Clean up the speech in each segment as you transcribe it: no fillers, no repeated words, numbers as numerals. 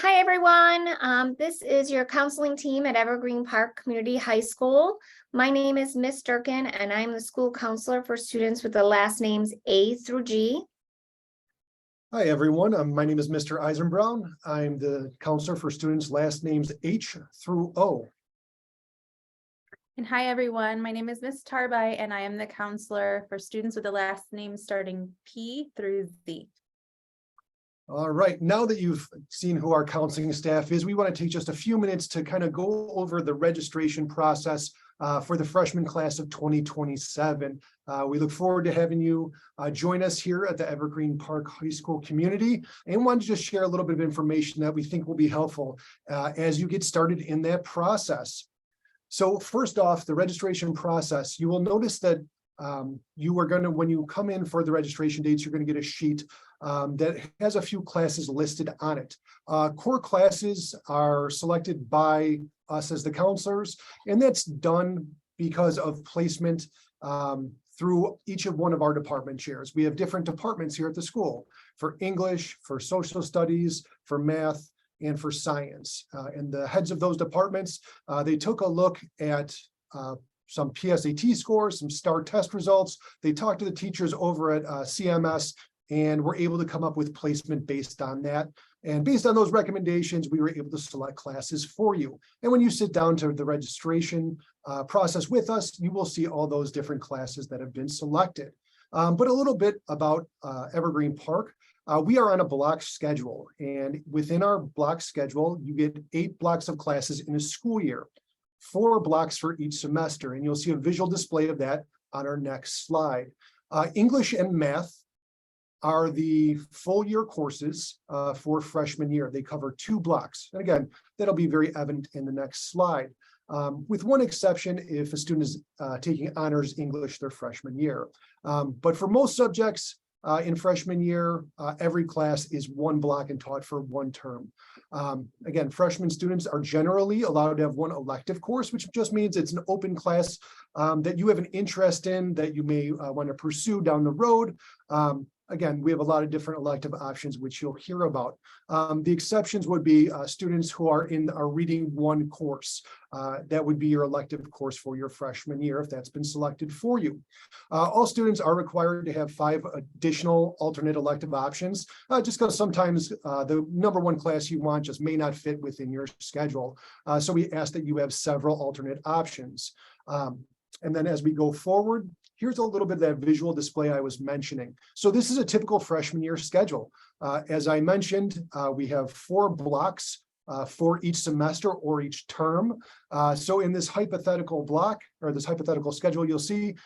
Hi, everyone. This is your counseling team at Evergreen Park Community High School. My name is Miss Durkin, and I'm the school counselor for students with the last names A through G. Hi, everyone. My name is Mr. Eisenbrown. I'm the counselor for students last names H through O. And hi, everyone. My name is Miss Tarby, and I am the counselor for students with the last name starting P through Z. All right, now that you've seen who our counseling staff is, we want to take just a few minutes to kind of go over the registration process for the freshman class of 2027. We look forward to having you join us here at the Evergreen Park High School community, and want to just share a little bit of information that we think will be helpful as you get started in that process. So first off, the registration process, you will notice that you are going to, when you come in for the registration dates, you're going to get a sheet that has a few classes listed on it. Core classes are selected by us as the counselors, and that's done because of placement through each of one of our department chairs. We have different departments here at the school for English, for social studies, for math, and for science. And the heads of those departments, they took a look at some PSAT scores, some STAR test results. They talked to the teachers over at CMS and were able to come up with placement based on that. And based on those recommendations, we were able to select classes for you. And when you sit down to the registration process with us, you will see all those different classes that have been selected. But a little bit about Evergreen Park. We are on a block schedule, and within our block schedule, you get 8 blocks of classes in a school year, 4 blocks for each semester, and you'll see a visual display of that on our next slide. English and math are the full year courses for freshman year. They cover 2 blocks. And again, that'll be very evident in the next slide. With one exception, if a student is taking honors English their freshman year. But for most subjects in freshman year, every class is 1 block and taught for 1 term. Again, freshman students are generally allowed to have 1 elective course, which just means it's an open class that you have an interest in, that you may want to pursue down the road. Again, we have a lot of different elective options, which you'll hear about. The exceptions would be students who are reading 1 course. That would be your elective course for your freshman year, if that's been selected for you. All students are required to have 5 additional alternate elective options, just because sometimes the number 1 class you want just may not fit within your schedule. So we ask that you have several alternate options. And then as we go forward, here's a little bit of that visual display I was mentioning. So this is a typical freshman year schedule. As I mentioned, we have 4 blocks for each semester or each term. So in this hypothetical block, or this hypothetical schedule, you'll see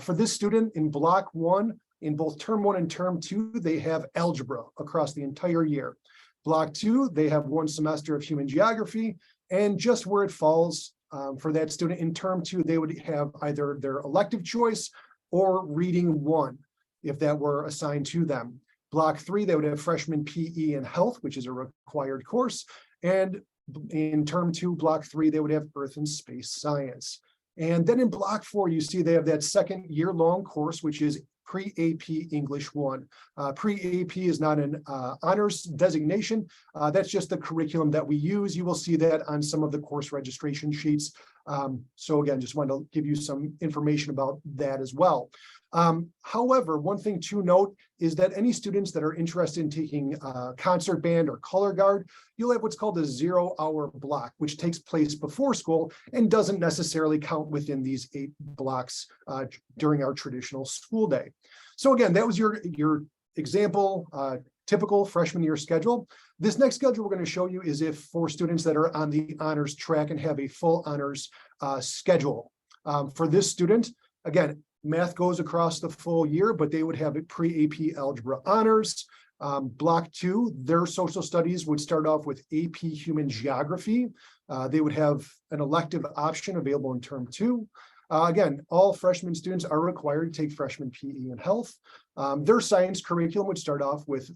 for this student in block 1, in both term 1 and term 2, they have algebra across the entire year. Block 2, they have 1 semester of human geography, and just where it falls, for that student in term 2, they would have either their elective choice or reading 1, if that were assigned to them. Block 3, they would have freshman PE and health, which is a required course. And in term 2, block 3, they would have earth and space science. And then in block 4, you see they have that second year-long course, which is pre-AP English 1. Pre-AP is not an honors designation. That's just the curriculum that we use. You will see that on some of the course registration sheets. So again, just wanted to give you some information about that as well. However, one thing to note is that any students that are interested in taking concert band or color guard, you'll have what's called a 0-hour block, which takes place before school and doesn't necessarily count within these 8 blocks during our traditional school day. So again, that was your example, typical freshman year schedule. This next schedule we're going to show you is if for students that are on the honors track and have a full honors schedule. For this student, again, math goes across the full year, but they would have a pre-AP algebra honors. Block 2, their social studies would start off with AP human geography. They would have an elective option available in term 2. Again, all freshman students are required to take freshman PE and health. Their science curriculum would start off with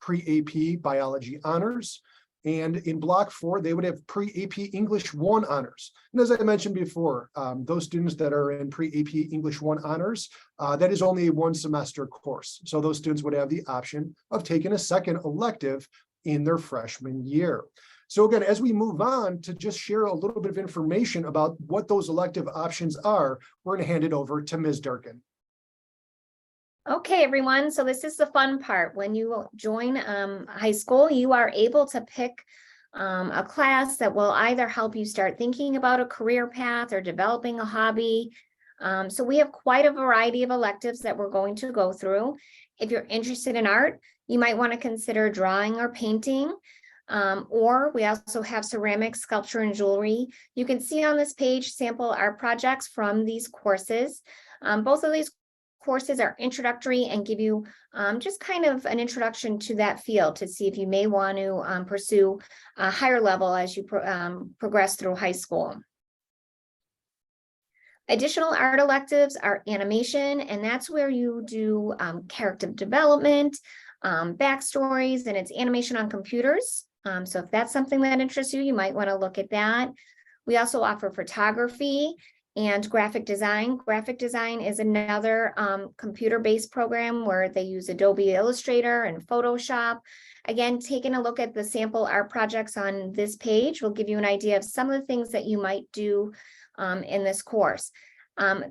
pre-AP biology honors. And in block 4, they would have pre-AP English 1 honors. And as I mentioned before, those students that are in pre-AP English 1 honors, that is only a 1 semester course. So those students would have the option of taking a second elective in their freshman year. So again, as we move on to just share a little bit of information about what those elective options are, we're going to hand it over to Ms. Durkin. Okay, everyone. So this is the fun part. When you join high school, you are able to pick a class that will either help you start thinking about a career path or developing a hobby. So we have quite a variety of electives that we're going to go through. If you're interested in art, you might want to consider drawing or painting. Or we also have ceramics, sculpture, and jewelry. You can see on this page sample art projects from these courses. Both of these courses are introductory and give you just kind of an introduction to that field to see if you may want to pursue a higher level as you progress through high school. Additional art electives are animation, and that's where you do character development, backstories, and it's animation on computers. So if that's something that interests you, you might want to look at that. We also offer photography and graphic design. Graphic design is another computer-based program where they use Adobe Illustrator and Photoshop. Again, taking a look at the sample art projects on this page will give you an idea of some of the things that you might do in this course.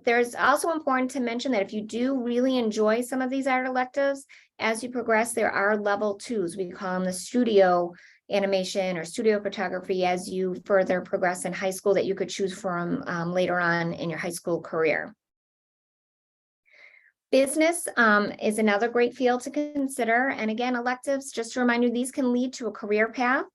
There's also important to mention that if you do really enjoy some of these art electives, as you progress, there are level 2s. We call them the studio animation or studio photography as you further progress in high school that you could choose from later on in your high school career. Business is another great field to consider. And again, electives, just to remind you, these can lead to a career path.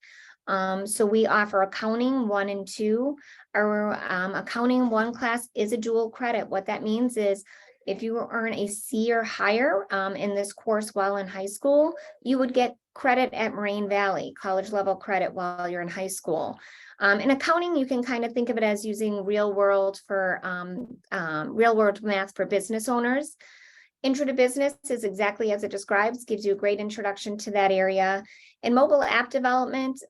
So we offer accounting 1 and 2. Our accounting 1 class is a dual credit. What that means is if you earn a C or higher in this course while in high school, you would get credit at Moraine Valley, college level credit while you're in high school. In accounting, you can kind of think of it as using real world math for business owners. Intro to Business is exactly as it describes, gives you a great introduction to that area. In mobile app development,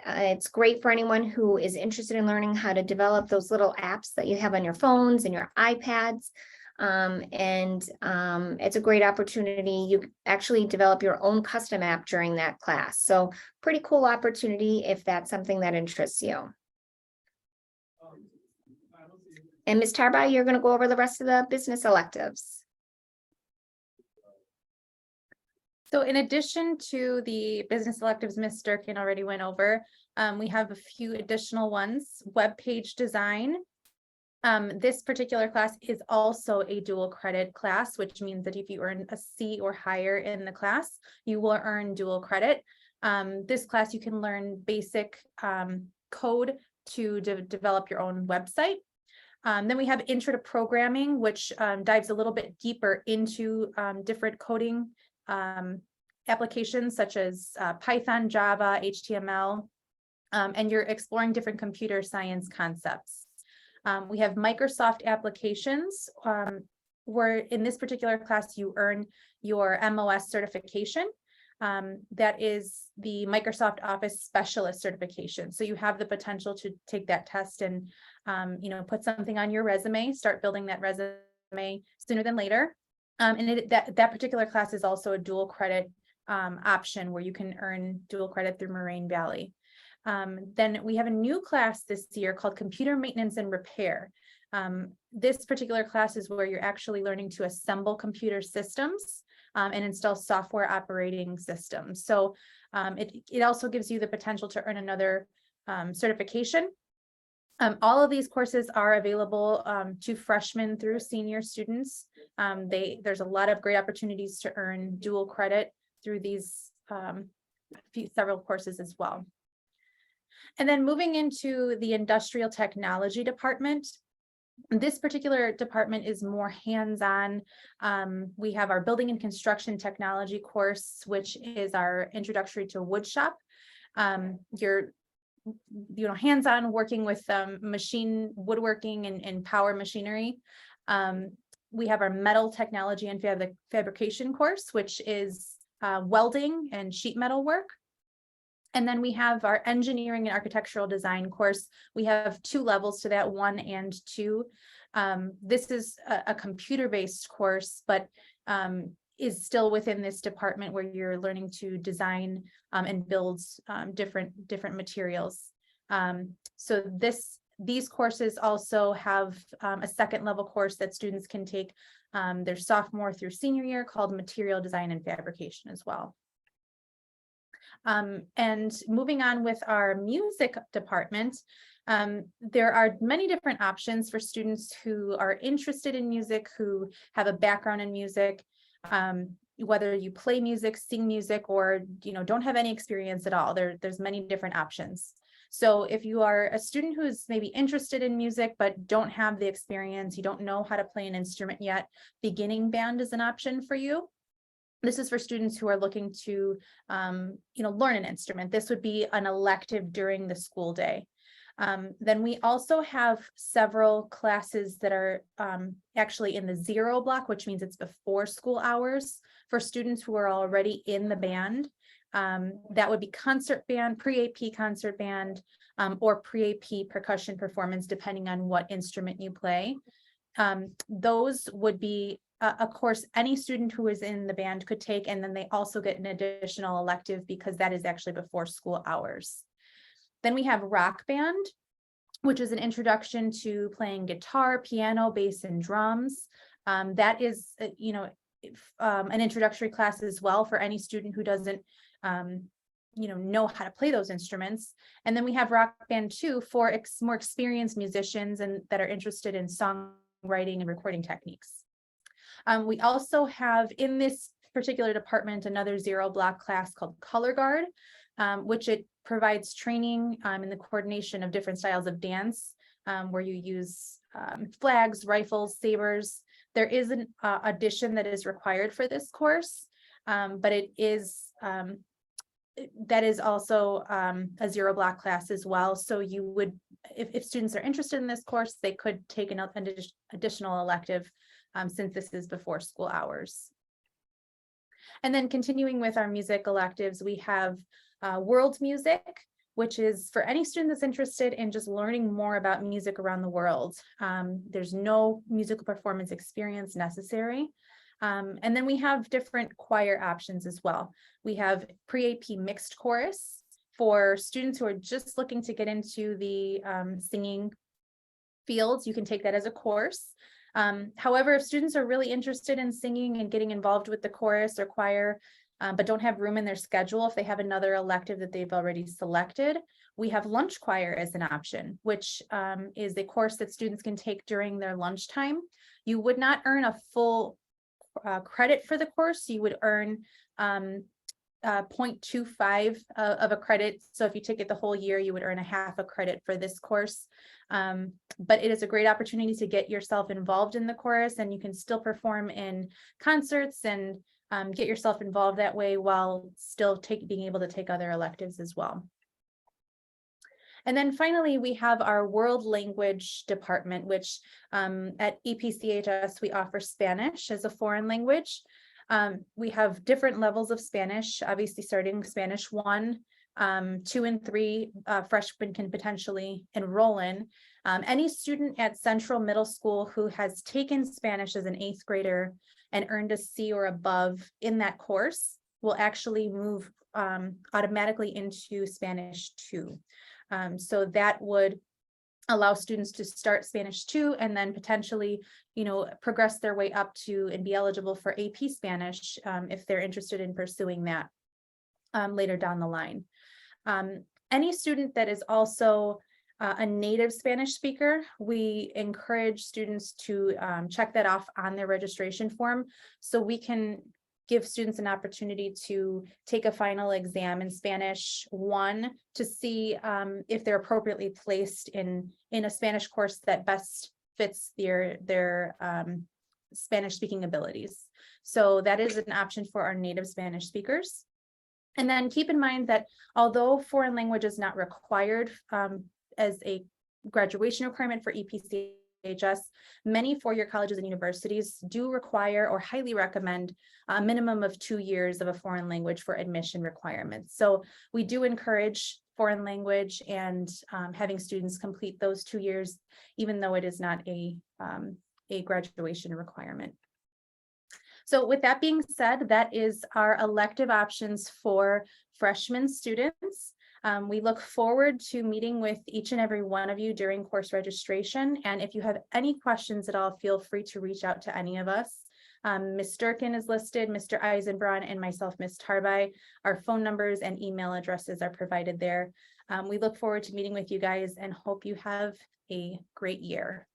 it's great for anyone who is interested in learning how to develop those little apps that you have on your phones and your iPads. It's a great opportunity. You actually develop your own custom app during that class. So pretty cool opportunity if that's something that interests you. And Ms. Tarby, you're going to go over the rest of the business electives. So in addition to the business electives Ms. Durkin already went over, we have a few additional ones. Web page design. This particular class is also a dual credit class, which means that if you earn a C or higher in the class, you will earn dual credit. This class, you can learn basic code to develop your own website. Then we have Intro to Programming, which dives a little bit deeper into different coding applications such as Python, Java, HTML, and you're exploring different computer science concepts. We have Microsoft applications, where in this particular class, you earn your MOS certification. That is the Microsoft Office Specialist certification. So you have the potential to take that test and, put something on your resume, start building that resume sooner than later. And that particular class is also a dual credit option where you can earn dual credit through Moraine Valley. Then we have a new class this year called Computer Maintenance and Repair. This particular class is where you're actually learning to assemble computer systems and install software operating systems. So it also gives you the potential to earn another certification. All of these courses are available to freshmen through senior students. There's a lot of great opportunities to earn dual credit through these several courses as well. And then moving into the industrial technology department, this particular department is more hands-on. We have our building and construction technology course, which is our introductory to woodshop. You're hands-on working with machine woodworking and power machinery. We have our metal technology and fabrication course, which is welding and sheet metal work. And then we have our engineering and architectural design course. We have 2 levels to that, 1 and 2. This is a computer-based course, but is still within this department where you're learning to design and build different materials. So these courses also have a second level course that students can take their sophomore through senior year called material design and fabrication as well. And moving on with our music department, there are many different options for students who are interested in music, who have a background in music, whether you play music, sing music, or don't have any experience at all. There's many different options. So if you are a student who's maybe interested in music but don't have the experience, you don't know how to play an instrument yet, beginning band is an option for you. This is for students who are looking to learn an instrument. This would be an elective during the school day. Then we also have several classes that are actually in the 0 block, which means it's before school hours for students who are already in the band. That would be concert band, pre-AP concert band, or pre-AP percussion performance, depending on what instrument you play. Those would be a course any student who is in the band could take, and then they also get an additional elective because that is actually before school hours. Then we have rock band, which is an introduction to playing guitar, piano, bass, and drums. That is, an introductory class as well for any student who doesn't, know how to play those instruments. And then we have rock band 2 for more experienced musicians and that are interested in songwriting and recording techniques. We also have in this particular department another 0 block class called Color Guard, which it provides training in the coordination of different styles of dance, where you use flags, rifles, sabers. There is an addition that is required for this course, but it is that is also a 0 block class as well. So you would, if students are interested in this course, they could take an additional elective since this is before school hours. And then continuing with our music electives, we have world music, which is for any student that's interested in just learning more about music around the world. There's no musical performance experience necessary. And then we have different choir options as well. We have pre-AP mixed chorus for students who are just looking to get into the singing fields. You can take that as a course. However, if students are really interested in singing and getting involved with the chorus or choir, but don't have room in their schedule, if they have another elective that they've already selected, we have lunch choir as an option, which is a course that students can take during their lunchtime. You would not earn a full credit for the course. You would earn 0.25 of a credit. So if you take it the whole year, you would earn a half a credit for this course. But it is a great opportunity to get yourself involved in the chorus, and you can still perform in concerts and get yourself involved that way while still being able to take other electives as well. And then finally, we have our world language department, which at EPCHS, we offer Spanish as a foreign language. We have different levels of Spanish, obviously starting Spanish 1, 2, and 3, freshmen can potentially enroll in. Any student at Central Middle School who has taken Spanish as an 8th grader and earned a C or above in that course will actually move automatically into Spanish 2. So that would allow students to start Spanish 2 and then potentially, progress their way up to and be eligible for AP Spanish if they're interested in pursuing that later down the line. Any student that is also a native Spanish speaker, we encourage students to check that off on their registration form so we can give students an opportunity to take a final exam in Spanish 1 to see if they're appropriately placed in a Spanish course that best fits their Spanish speaking abilities. So that is an option for our native Spanish speakers. And then keep in mind that although foreign language is not required as a graduation requirement for EPCHS, many four-year colleges and universities do require or highly recommend a minimum of 2 years of a foreign language for admission requirements. So we do encourage foreign language and having students complete those 2 years, even though it is not a graduation requirement. So with that being said, that is our elective options for freshman students. We look forward to meeting with each and every one of you during course registration. And if you have any questions at all, feel free to reach out to any of us. Ms. Durkin is listed, Mr. Eisenbraun, and myself, Ms. Tarby. Our phone numbers and email addresses are provided there. We look forward to meeting with you guys and hope you have a great year.